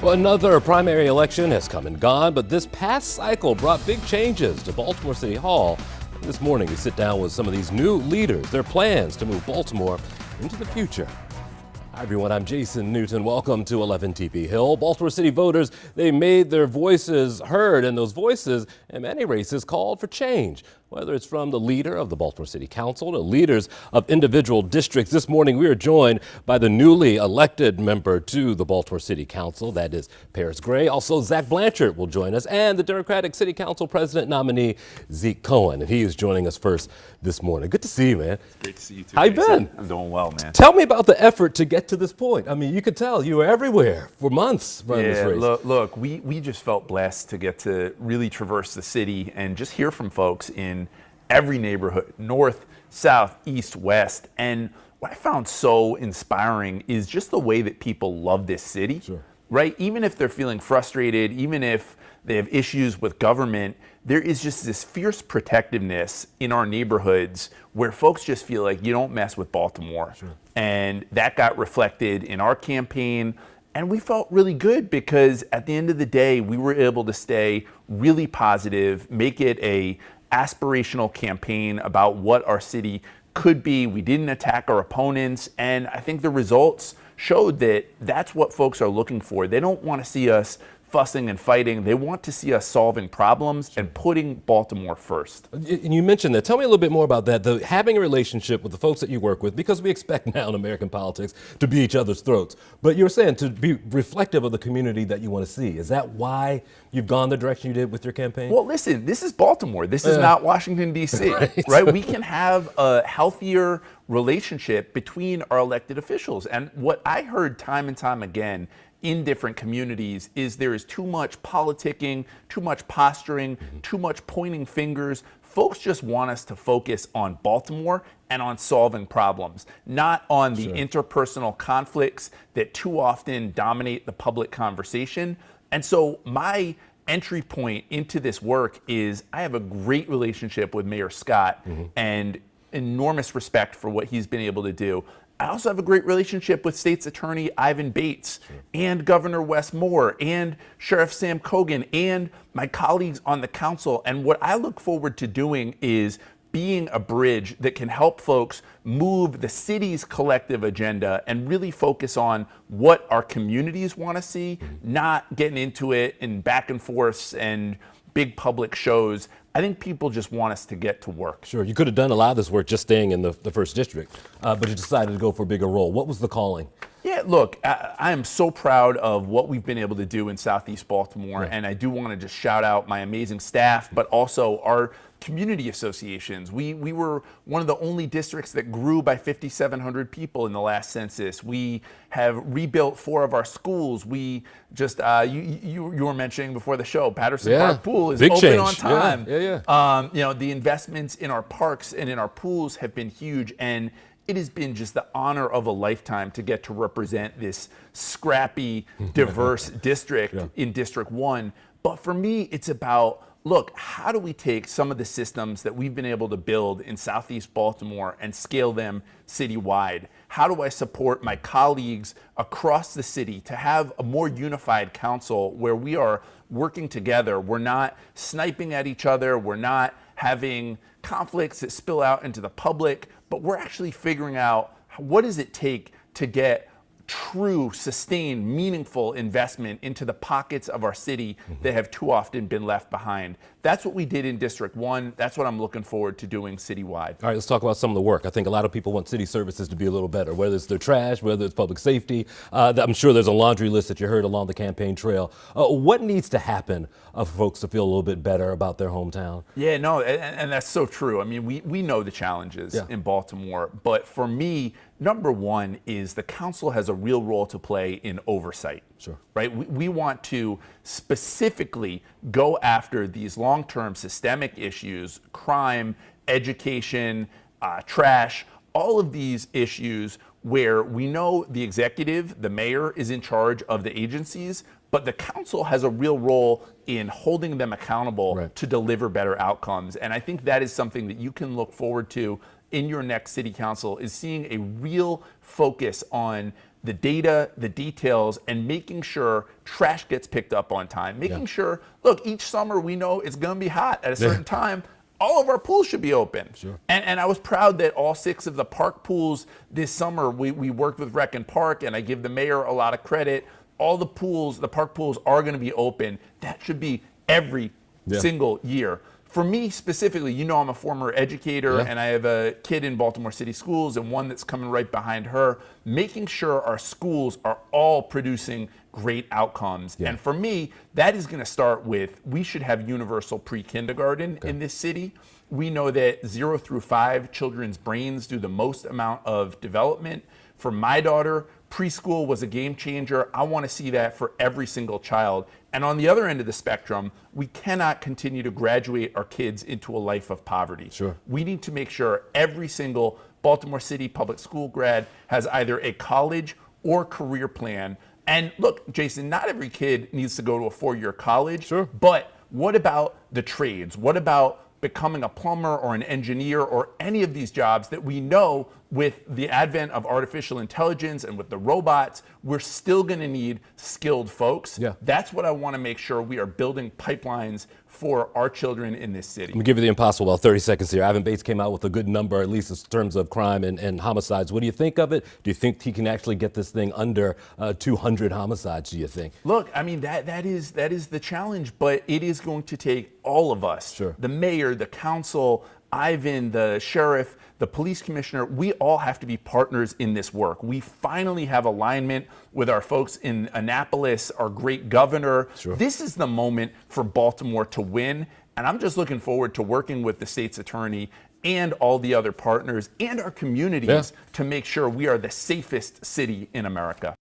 Well, another primary election has come and gone, but this past cycle brought big changes to Baltimore City Hall. This morning, we sit down with some of these new leaders, their plans to move Baltimore into the future. Hi, everyone. I'm Jason Newton. Welcome to 11 TP Hill. Baltimore City voters, they made their voices heard, and those voices in many races called for change. Whether it's from the leader of the Baltimore City Council to leaders of individual districts. This morning, we are joined by the newly elected member to the Baltimore City Council. That is Paris Gray. Also, Zach Blanchard will join us, and the Democratic City Council President nominee, Zeke Cohen. And he is joining us first this morning. Good to see you, man. Great to see you too. How you been? I'm doing well, man. Tell me about the effort to get to this point. I mean, you could tell you were everywhere for months running this race. Look, we just felt blessed to get to really traverse the city and just hear from folks in every neighborhood, north, south, east, west. And what I found so inspiring is just the way that people love this city, right? Even if they're feeling frustrated, even if they have issues with government, there is just this fierce protectiveness in our neighborhoods where folks just feel like you don't mess with Baltimore. And that got reflected in our campaign. And we felt really good because at the end of the day, we were able to stay really positive, make it a aspirational campaign about what our city could be. We didn't attack our opponents. And I think the results showed that that's what folks are looking for. They don't want to see us fussing and fighting. They want to see us solving problems and putting Baltimore first. And you mentioned that. Tell me a little bit more about that, having a relationship with the folks that you work with, because we expect now in American politics to be each other's throats. But you're saying to be reflective of the community that you want to see. Is that why you've gone the direction you did with your campaign? Well, listen, this is Baltimore. This is not Washington, D.C., right? We can have a healthier relationship between our elected officials. And what I heard time and time again in different communities is there is too much politicking, too much posturing, too much pointing fingers. Folks just want us to focus on Baltimore and on solving problems, not on the interpersonal conflicts that too often dominate the public conversation. And so my entry point into this work is I have a great relationship with Mayor Scott and enormous respect for what he's been able to do. I also have a great relationship with State's Attorney Ivan Bates and Governor Wes Moore and Sheriff Sam Cogan and my colleagues on the council. And what I look forward to doing is being a bridge that can help folks move the city's collective agenda and really focus on what our communities want to see, not getting into it in back and forths and big public shows. I think people just want us to get to work. Sure, you could have done a lot of this work just staying in the first district, but you decided to go for a bigger role. What was the calling? Yeah, look, I am so proud of what we've been able to do in Southeast Baltimore, and I do want to just shout out my amazing staff, but also our community associations. We were one of the only districts that grew by 5,700 people in the last census. We have rebuilt 4 of our schools. We just, you were mentioning before the show, Patterson Park Pool is open on time. You know, the investments in our parks and in our pools have been huge, and it has been just the honor of a lifetime to get to represent this scrappy, diverse district in District 1. But for me, it's about, look, how do we take some of the systems that we've been able to build in Southeast Baltimore and scale them citywide? How do I support my colleagues across the city to have a more unified council where we are working together? We're not sniping at each other. We're not having conflicts that spill out into the public, but we're actually figuring out what does it take to get true, sustained, meaningful investment into the pockets of our city that have too often been left behind. That's what we did in District 1. That's what I'm looking forward to doing citywide. All right, let's talk about some of the work. I think a lot of people want city services to be a little better, whether it's their trash, whether it's public safety. I'm sure there's a laundry list that you heard along the campaign trail. What needs to happen for folks to feel a little bit better about their hometown? Yeah, no, and that's so true. I mean, we know the challenges in Baltimore, but for me, number one is the council has a real role to play in oversight. Right? We want to specifically go after these long-term systemic issues, crime, education, trash, all of these issues where we know the executive, the mayor, is in charge of the agencies, but the council has a real role in holding them accountable to deliver better outcomes. And I think that is something that you can look forward to in your next city council is seeing a real focus on the data, the details, and making sure trash gets picked up on time. Making sure, look, each summer we know it's going to be hot at a certain time. All of our pools should be open. Sure. And I was proud that all 6 of the park pools this summer, we worked with Rec and Park, and I give the mayor a lot of credit. All the pools, the park pools are going to be open. That should be every single year. For me specifically, you know I'm a former educator, and I have a kid in Baltimore City Schools and one that's coming right behind her, making sure our schools are all producing great outcomes. And for me, that is going to start with, we should have universal pre-kindergarten in this city. We know that 0 through 5 children's brains do the most amount of development. For my daughter, preschool was a game changer. I want to see that for every single child. And on the other end of the spectrum, we cannot continue to graduate our kids into a life of poverty. Sure. We need to make sure every single Baltimore City public school grad has either a college or career plan. And look, Jason, not every kid needs to go to a 4-year college. Sure. But what about the trades? What about becoming a plumber or an engineer or any of these jobs that we know with the advent of artificial intelligence and with the robots, we're still going to need skilled folks. That's what I want to make sure we are building pipelines for our children in this city. I'm going to give you the impossible. Well, 30 seconds here. Ivan Bates came out with a good number, at least in terms of crime and homicides. What do you think of it? Do you think he can actually get this thing under 200 homicides, do you think? Look, I mean, that is the challenge, but it is going to take all of us. Sure. The mayor, the council, Ivan, the sheriff, the police commissioner, we all have to be partners in this work. We finally have alignment with our folks in Annapolis, our great governor. Sure. This is the moment for Baltimore to win. And I'm just looking forward to working with the state's attorney and all the other partners and our communities to make sure we are the safest city in America.